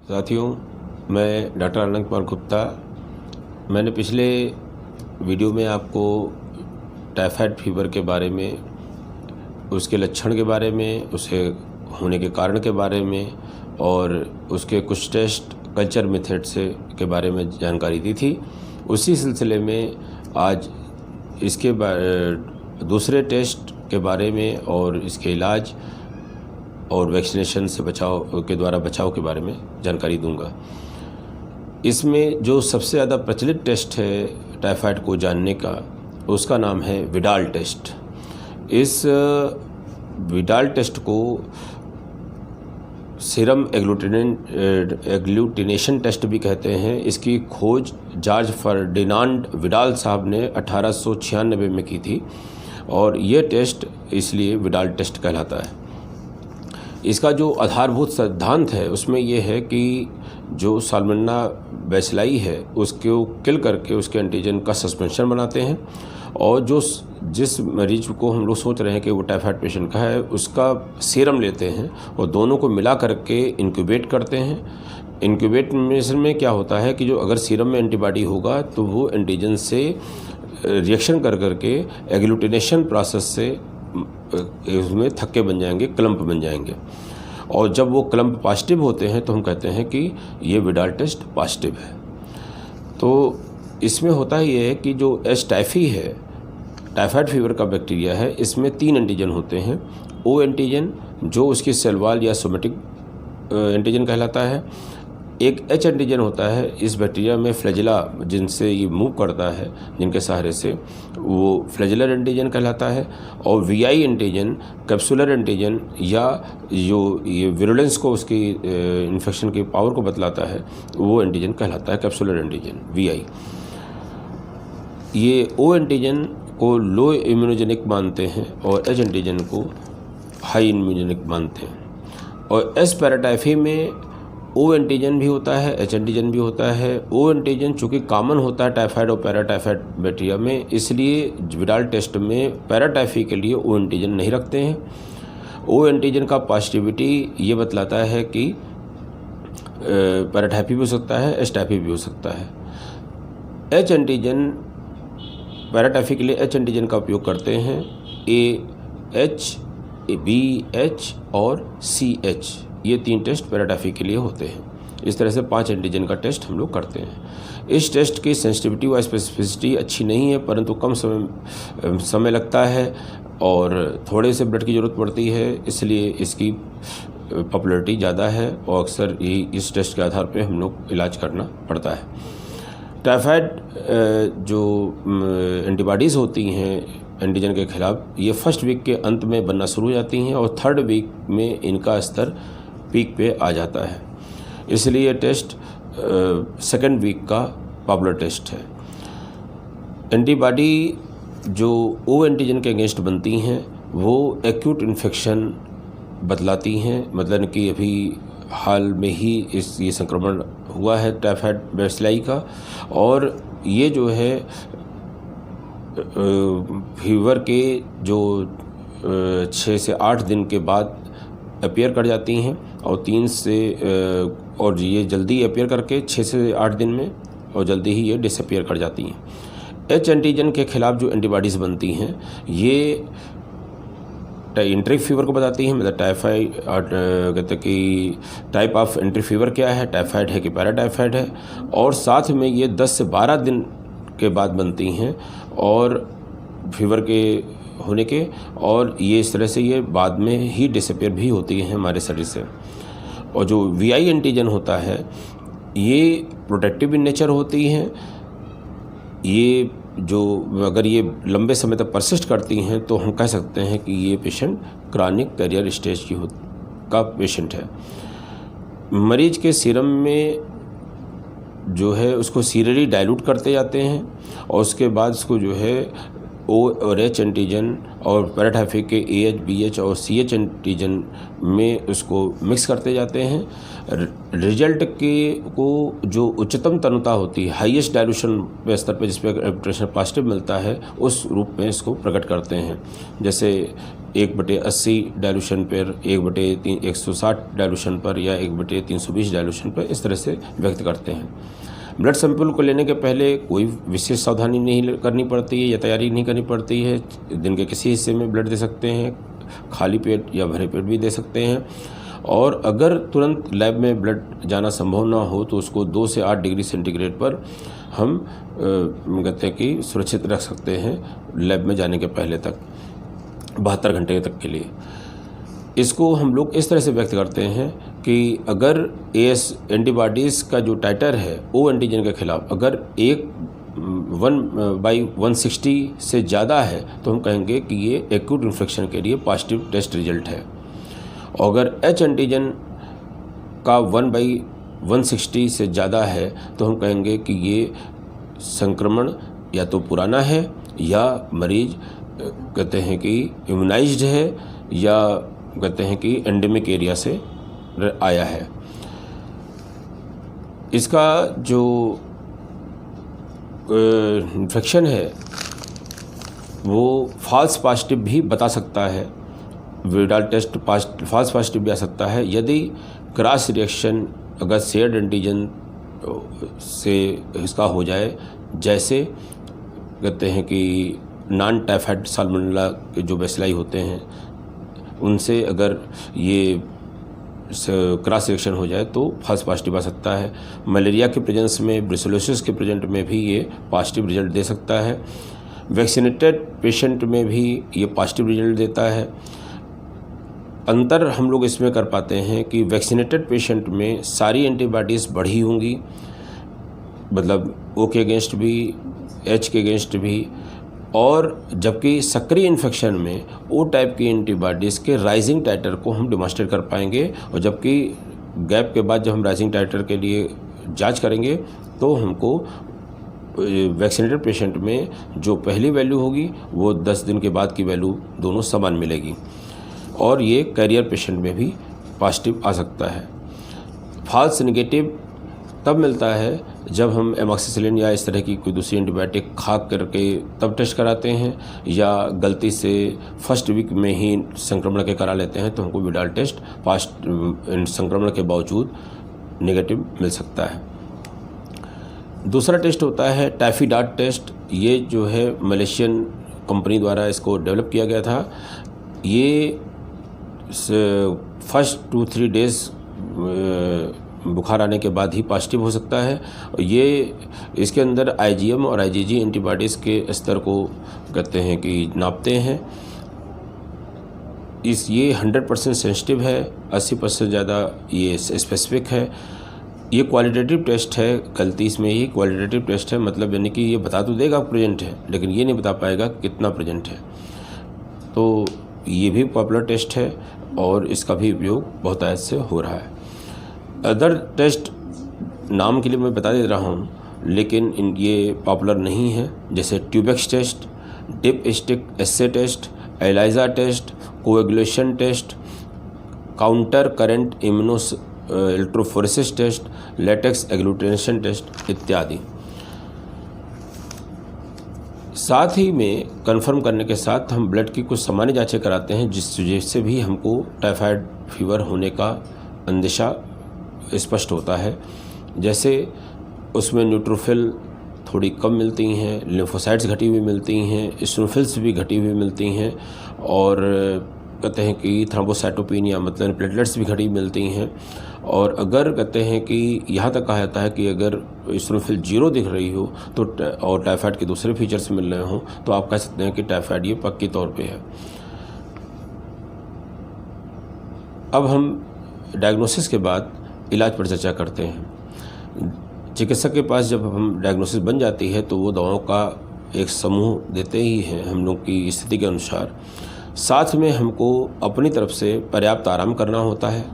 साथियों, मैं डॉक्टर आनंद कुमार गुप्ता। मैंने पिछले वीडियो में आपको टाइफाइड फीवर के बारे में, उसके लक्षण के बारे में, उसे होने के कारण के बारे में और उसके कुछ टेस्ट कल्चर मेथड से के बारे में जानकारी दी थी। उसी सिलसिले में आज इसके दूसरे टेस्ट के बारे में और इसके इलाज और वैक्सीनेशन से बचाव के बारे में जानकारी दूंगा। इसमें जो सबसे ज़्यादा प्रचलित टेस्ट है टाइफाइड को जानने का, उसका नाम है विडाल टेस्ट। इस विडाल टेस्ट को सीरम एग्लूटिनेशन टेस्ट भी कहते हैं। इसकी खोज जॉर्ज फर्डिनांड विडाल साहब ने 1896 में की थी और ये टेस्ट इसलिए विडाल टेस्ट कहलाता है। इसका जो आधारभूत सिद्धांत है उसमें यह है कि जो साल्मोनेला बैसिलाई है उसको किल करके उसके एंटीजन का सस्पेंशन बनाते हैं और जिस मरीज को हम लोग सोच रहे हैं कि वो टाइफाइड पेशेंट का है, उसका सीरम लेते हैं और दोनों को मिला करके इंक्यूबेट करते हैं। इंक्यूबेशन में क्या होता है कि जो अगर सीरम में एंटीबॉडी होगा तो वो एंटीजन से रिएक्शन कर करके एग्लूटिनेशन प्रोसेस से उसमें थक्के बन जाएंगे, क्लम्प बन जाएंगे और जब वो क्लम्प पॉजिटिव होते हैं तो हम कहते हैं कि ये विडाल टेस्ट पॉजिटिव है। तो इसमें होता ही है कि जो एच टाइफी है, टाइफाइड फीवर का बैक्टीरिया है, इसमें 3 एंटीजन होते हैं। ओ एंटीजन जो उसकी सेल वॉल या सोमेटिक एंटीजन कहलाता है। एक एच एंटीजन होता है इस बैक्टीरिया में, फ्लैजेला जिनसे ये मूव करता है, जिनके सहारे से, वो फ्लैजेलर एंटीजन कहलाता है। और वीआई एंटीजन कैप्सुलर एंटीजन या जो ये विरुलेंस को, उसकी इन्फेक्शन की पावर को बतलाता है, वो एंटीजन कहलाता है कैप्सुलर एंटीजन वीआई। ये ओ एंटीजन को लो इम्यूनोजेनिक मानते हैं और एच एंटीजन को हाई इम्यूनोजेनिक मानते हैं। और एस पैराटाइफी में ओ एंटीजन भी होता है, एच एंटीजन भी होता है। ओ एंटीजन चूँकि कॉमन होता है टाइफाइड और पैराटाइफाइड बैक्टीरिया में, इसलिए विडाल टेस्ट में पैराटाइफी के लिए ओ एंटीजन नहीं रखते हैं। ओ एंटीजन का पॉजिटिविटी ये बतलाता है कि पैराटाइफी भी हो सकता है, एच टाइफी भी हो सकता है। एच एंटीजन, पैराटाइफी के लिए एच एंटीजन का उपयोग करते हैं। AH, BH और CH, ये 3 टेस्ट पैराटाइफी के लिए होते हैं। इस तरह से 5 एंटीजन का टेस्ट हम लोग करते हैं। इस टेस्ट की सेंसिटिविटी व स्पेसिफिसिटी अच्छी नहीं है, परंतु कम समय लगता है और थोड़े से ब्लड की ज़रूरत पड़ती है, इसलिए इसकी पॉपुलैरिटी ज़्यादा है और अक्सर इस टेस्ट के आधार पर हम लोग इलाज करना पड़ता है। टाइफाइड जो एंटीबॉडीज़ होती हैं एंटीजन के खिलाफ, ये फर्स्ट वीक के अंत में बनना शुरू हो जाती हैं और थर्ड वीक में इनका स्तर पीक पे आ जाता है। इसलिए ये टेस्ट सेकेंड वीक का पॉपुलर टेस्ट है। एंटीबॉडी जो ओ एंटीजन के अगेंस्ट बनती हैं वो एक्यूट इन्फेक्शन बतलाती हैं, मतलब कि अभी हाल में ही ये संक्रमण हुआ है टाइफाइड बैसिलाई का, और ये जो है फीवर के जो 6 से 8 दिन के बाद अपीयर कर जाती हैं और 3 से और ये जल्दी अपीयर करके 6 से 8 दिन में और जल्दी ही ये डिसअपीयर कर जाती हैं। एच एंटीजन के खिलाफ जो एंटीबॉडीज़ बनती हैं ये एंट्रिक फीवर को बताती हैं, मतलब टाइफाइड, कहते कि टाइप ऑफ एंट्रिक फीवर क्या है, टाइफाइड है कि पैराटाइफाइड है, और साथ में ये 10 से 12 दिन के बाद बनती हैं और फीवर के होने के, और ये इस तरह से ये बाद में ही डिसअपीयर भी होती हैं हमारे शरीर से। और जो वीआई एंटीजन होता है ये प्रोटेक्टिव इन नेचर होती हैं। ये जो अगर ये लंबे समय तक परसिस्ट करती हैं तो हम कह सकते हैं कि ये पेशेंट क्रॉनिक कैरियर स्टेज का पेशेंट है। मरीज के सीरम में जो है उसको सीरली डाइल्यूट करते जाते हैं और उसके बाद उसको जो है ओ और एच एंटीजन और पैराटाइफी के AH, BH और CH एंटीजन में उसको मिक्स करते जाते हैं। रिजल्ट को जो उच्चतम तनुता होती है, हाईएस्ट डाइल्यूशन स्तर पर जिस पर पॉजिटिव मिलता है, उस रूप में इसको प्रकट करते हैं। जैसे 1/80 डाइल्यूशन पर, 1/160 डाइल्यूशन पर या 1/320 डाइल्यूशन पर, इस तरह से व्यक्त करते हैं। ब्लड सैंपल को लेने के पहले कोई विशेष सावधानी नहीं करनी पड़ती है या तैयारी नहीं करनी पड़ती है। दिन के किसी हिस्से में ब्लड दे सकते हैं, खाली पेट या भरे पेट भी दे सकते हैं। और अगर तुरंत लैब में ब्लड जाना संभव ना हो तो उसको 2 से 8 डिग्री सेंटीग्रेड पर हम कहते हैं कि सुरक्षित रख सकते हैं लैब में जाने के पहले तक, 72 घंटे तक के लिए। इसको हम लोग इस तरह से व्यक्त करते हैं कि अगर AS एंटीबॉडीज़ का जो टाइटर है O एंटीजन के खिलाफ अगर 1/160 से ज़्यादा है तो हम कहेंगे कि ये एक्यूट इन्फेक्शन के लिए पॉजिटिव टेस्ट रिजल्ट है। और अगर H एंटीजन का 1/160 से ज़्यादा है तो हम कहेंगे कि ये संक्रमण या तो पुराना है या मरीज कहते हैं कि इम्यूनाइज्ड है या कहते हैं कि एंडेमिक एरिया से आया है। इसका जो इन्फेक्शन है वो फॉल्स पॉजिटिव भी बता सकता है, विडाल टेस्ट फॉल्स पॉजिटिव भी आ सकता है यदि क्रॉस रिएक्शन अगर शेयर्ड एंटीजन से इसका हो जाए, जैसे कहते हैं कि नॉन टाइफाइड साल्मोनेला के जो बेसिलाई होते हैं उनसे अगर ये क्रॉस रिएक्शन हो जाए तो फॉल्स पॉजिटिव आ सकता है। मलेरिया के प्रेजेंस में, ब्रुसेलोसिस के प्रेजेंट में भी ये पॉजिटिव रिजल्ट दे सकता है। वैक्सीनेटेड पेशेंट में भी ये पॉजिटिव रिजल्ट देता है। अंतर हम लोग इसमें कर पाते हैं कि वैक्सीनेटेड पेशेंट में सारी एंटीबॉडीज़ बढ़ी होंगी, मतलब O के अगेंस्ट भी, H के अगेंस्ट भी, और जबकि सक्रिय इन्फेक्शन में O टाइप की एंटीबॉडीज़ के राइजिंग टाइटर को हम डिमॉन्स्ट्रेट कर पाएंगे। और जबकि गैप के बाद जब हम राइजिंग टाइटर के लिए जांच करेंगे तो हमको वैक्सीनेटेड पेशेंट में जो पहली वैल्यू होगी वो 10 दिन के बाद की वैल्यू दोनों समान मिलेगी। और ये कैरियर पेशेंट में भी पॉजिटिव आ सकता है। फॉल्स नेगेटिव तब मिलता है जब हम एमॉक्सिसिलिन या इस तरह की कोई दूसरी एंटीबायोटिक खा करके तब टेस्ट कराते हैं, या गलती से फर्स्ट वीक में ही संक्रमण के करा लेते हैं तो हमको विडाल टेस्ट संक्रमण के बावजूद नेगेटिव मिल सकता है। दूसरा टेस्ट होता है टाइफीडॉट टेस्ट। ये जो है मलेशियन कंपनी द्वारा इसको डेवलप किया गया था। ये फर्स्ट 2-3 डेज़ बुखार आने के बाद ही पॉजिटिव हो सकता है। ये इसके अंदर IgM और IgG एंटीबॉडीज़ के स्तर को कहते हैं कि नापते हैं। ये 100% सेंसिटिव है, 80% ज़्यादा ये स्पेसिफिक है। ये क्वालिटेटिव टेस्ट है, गलती इसमें ही क्वालिटेटिव टेस्ट है, मतलब यानी कि ये बता तो देगा प्रेजेंट है लेकिन ये नहीं बता पाएगा कितना प्रेजेंट है। तो ये भी पॉपुलर टेस्ट है और इसका भी उपयोग बहुत आयत से हो रहा है। अदर टेस्ट नाम के लिए मैं बता दे रहा हूँ लेकिन ये पॉपुलर नहीं है, जैसे Tubex test, dipstick assay test, ELISA test, coagulation test, counter current immunoelectrophoresis test, latex agglutination test इत्यादि। साथ ही में कंफर्म करने के साथ हम ब्लड की कुछ सामान्य जांचें कराते हैं जिससे भी हमको टाइफाइड फीवर होने का अंदेशा स्पष्ट होता है। जैसे उसमें न्यूट्रोफिल थोड़ी कम मिलती हैं, लिम्फोसाइट्स घटी हुई मिलती हैं, इस्नोफिल्स भी घटी हुई मिलती हैं, और कहते हैं कि थ्रोम्बोसाइटोपेनिया मतलब प्लेटलेट्स भी घटी मिलती हैं। और अगर कहते हैं कि यहाँ तक कहा जाता है कि अगर इस्नोफिल 0 दिख रही हो तो और टाइफाइड के दूसरे फीचर्स मिल रहे हों तो आप कह सकते हैं कि टाइफाइड ये पक्की तौर पे है। अब हम डायग्नोसिस के बाद इलाज पर चर्चा करते हैं। चिकित्सक के पास जब हम डायग्नोसिस बन जाती है तो वो दवाओं का एक समूह देते ही हैं हम लोग की स्थिति के अनुसार। साथ में हमको अपनी तरफ से पर्याप्त आराम करना होता है,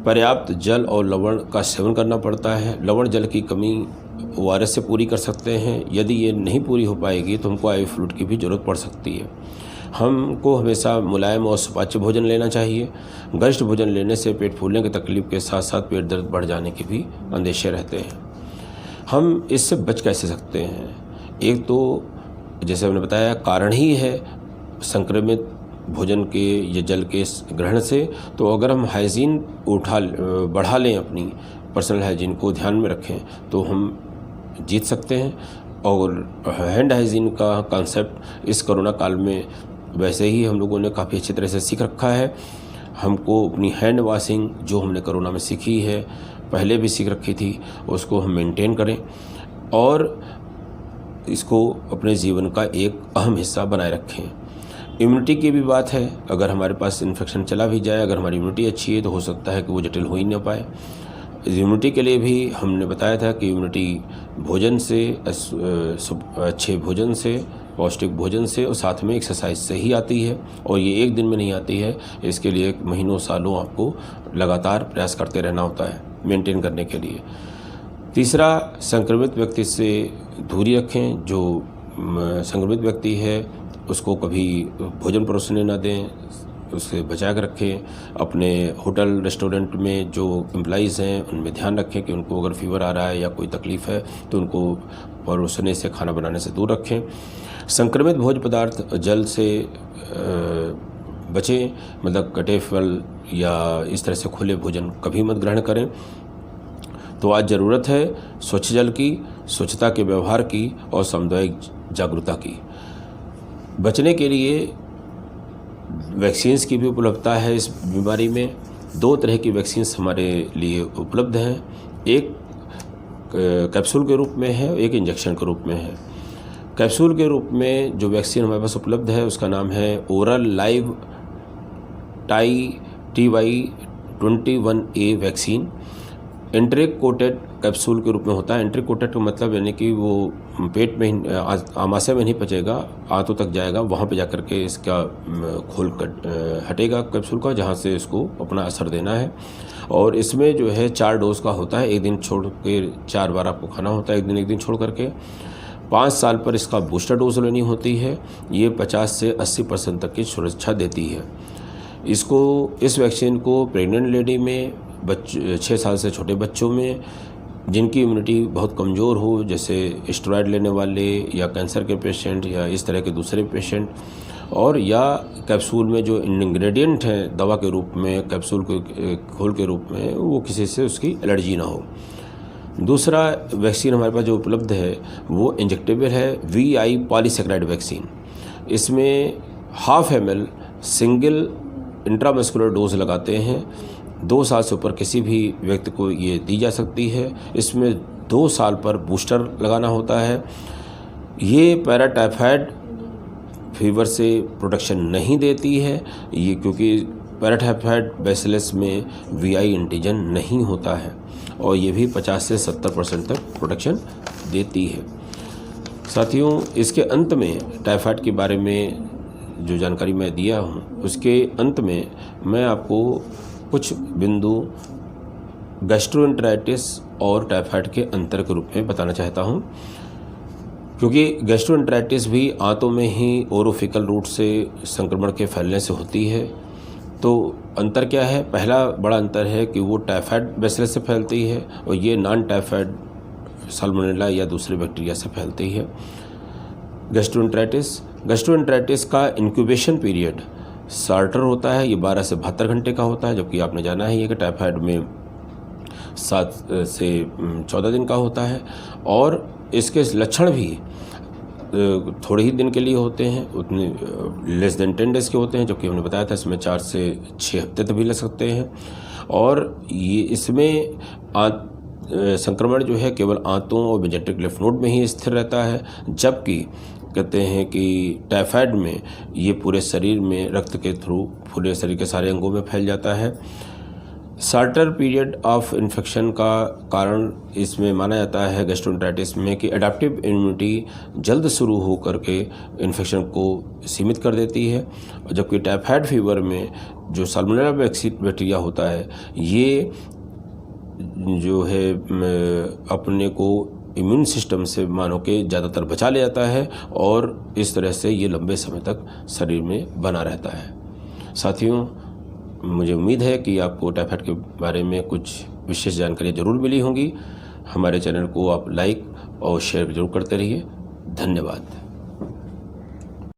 पर्याप्त जल और लवण का सेवन करना पड़ता है। लवण जल की कमी ORS से पूरी कर सकते हैं। यदि ये नहीं पूरी हो पाएगी तो हमको IV फ्लूइड की भी ज़रूरत पड़ सकती है। हमको हमेशा मुलायम और सुपाच्य भोजन लेना चाहिए। गरिष्ठ भोजन लेने से पेट फूलने की तकलीफ के साथ साथ पेट दर्द बढ़ जाने के भी अंदेशे रहते हैं। हम इससे बच कैसे सकते हैं? एक तो जैसे हमने बताया कारण ही है संक्रमित भोजन के या जल के ग्रहण से। तो अगर हम हाइजीन बढ़ा लें, अपनी पर्सनल हाइजीन को ध्यान में रखें, तो हम जीत सकते हैं। और हैंड हाइजीन का कॉन्सेप्ट इस कोरोना काल में वैसे ही हम लोगों ने काफ़ी अच्छी तरह से सीख रखा है। हमको अपनी हैंड वॉशिंग जो हमने कोरोना में सीखी है, पहले भी सीख रखी थी, उसको हम मेंटेन करें और इसको अपने जीवन का एक अहम हिस्सा बनाए रखें। इम्यूनिटी की भी बात है, अगर हमारे पास इन्फेक्शन चला भी जाए, अगर हमारी इम्यूनिटी अच्छी है तो हो सकता है कि वो जटिल हो ही ना पाए। इम्यूनिटी के लिए भी हमने बताया था कि इम्यूनिटी भोजन से, अच्छे भोजन से, पौष्टिक भोजन से और साथ में एक्सरसाइज से ही आती है। और ये एक दिन में नहीं आती है, इसके लिए महीनों सालों आपको लगातार प्रयास करते रहना होता है मेंटेन करने के लिए। तीसरा, संक्रमित व्यक्ति से दूरी रखें। जो संक्रमित व्यक्ति है उसको कभी भोजन परोसने ना दें, उससे बचा कर रखें। अपने होटल रेस्टोरेंट में जो एम्प्लॉइज़ हैं उनमें ध्यान रखें कि उनको अगर फीवर आ रहा है या कोई तकलीफ़ है तो उनको परोसने से, खाना बनाने से दूर रखें। संक्रमित भोज्य पदार्थ जल से बचें, मतलब कटे फल या इस तरह से खुले भोजन कभी मत ग्रहण करें। तो आज ज़रूरत है स्वच्छ जल की, स्वच्छता के व्यवहार की और सामुदायिक जागरूकता की। बचने के लिए वैक्सीन्स की भी उपलब्धता है। इस बीमारी में 2 तरह की वैक्सीन्स हमारे लिए उपलब्ध हैं, एक कैप्सूल के रूप में है, एक इंजेक्शन के रूप में है। कैप्सूल के रूप में जो वैक्सीन हमारे पास उपलब्ध है उसका नाम है oral live TY21A vaccine. एंट्रिक coated capsule के रूप में होता है। एंट्रिक कोटेड का मतलब यानी कि वो पेट में, आमाशय में नहीं पचेगा, आंतों तक जाएगा, वहाँ पे जाकर के इसका खोल कर हटेगा कैप्सूल का, जहाँ से इसको अपना असर देना है। और इसमें जो है 4 डोज का होता है, एक दिन छोड़ के 4 बार आपको खाना होता है, एक दिन छोड़ करके। 5 साल पर इसका बूस्टर डोज लेनी होती है। ये 50 से 80% तक की सुरक्षा देती है। इस वैक्सीन को प्रेग्नेंट लेडी में, 6 साल से छोटे बच्चों में, जिनकी इम्यूनिटी बहुत कमज़ोर हो, जैसे स्टेरॉयड लेने वाले या कैंसर के पेशेंट या इस तरह के दूसरे पेशेंट, और या कैप्सूल में जो इंग्रेडिएंट हैं दवा के रूप में, कैप्सूल के घोल के रूप में, वो किसी से उसकी एलर्जी ना हो। दूसरा वैक्सीन हमारे पास जो उपलब्ध है वो इंजेक्टेबल है, VI पॉलीसैकेराइड वैक्सीन। इसमें 1/2 ml सिंगल इंट्रामस्कुलर डोज लगाते हैं। 2 साल से ऊपर किसी भी व्यक्ति को ये दी जा सकती है। इसमें 2 साल पर बूस्टर लगाना होता है। ये पैराटाइफाइड फीवर से प्रोटेक्शन नहीं देती है, ये क्योंकि पैराटाइफाइड बैसिलस में VI एंटीजन नहीं होता है, और ये भी 50 से 70% तक प्रोटेक्शन देती है। साथियों, इसके अंत में टाइफाइड के बारे में जो जानकारी मैं दिया हूँ, उसके अंत में मैं आपको कुछ बिंदु गैस्ट्रोएंटेराइटिस और टाइफाइड के अंतर के रूप में बताना चाहता हूँ, क्योंकि गैस्ट्रोएंटेराइटिस भी आंतों में ही ओरोफिकल रूट से संक्रमण के फैलने से होती है। तो अंतर क्या है? पहला बड़ा अंतर है कि वो टाइफाइड बैसिलस से फैलती है और ये नॉन टाइफाइड साल्मोनेला या दूसरे बैक्टीरिया से फैलती है। गैस्ट्रोएंटेराइटिस का इंक्यूबेशन पीरियड शॉर्टर होता है, ये 12 से 72 घंटे का होता है, जबकि आपने जाना ही है कि टाइफाइड में 7 से 14 दिन का होता है। और इसके लक्षण भी थोड़े ही दिन के लिए होते हैं, उतने लेस देन 10 डेज़ के होते हैं, जबकि हमने बताया था इसमें 4 से 6 हफ्ते तक भी लग सकते हैं। और ये इसमें संक्रमण जो है केवल आंतों और वेंट्रिकुलर लिम्फ नोड में ही स्थिर रहता है, जबकि कहते हैं कि टाइफाइड में ये पूरे शरीर में रक्त के थ्रू पूरे शरीर के सारे अंगों में फैल जाता है। शॉर्टर पीरियड ऑफ इन्फेक्शन का कारण इसमें माना जाता है गैस्ट्रोएंटेराइटिस में कि एडाप्टिव इम्यूनिटी जल्द शुरू हो करके इन्फेक्शन को सीमित कर देती है, जबकि टाइफाइड फीवर में जो साल्मोनेला बैक्टीरिया होता है ये जो है अपने को इम्यून सिस्टम से मानो के ज़्यादातर बचा ले जाता है और इस तरह से ये लंबे समय तक शरीर में बना रहता है। साथियों, मुझे उम्मीद है कि आपको टाइफाइड के बारे में कुछ विशेष जानकारी ज़रूर मिली होंगी। हमारे चैनल को आप लाइक और शेयर जरूर करते रहिए। धन्यवाद।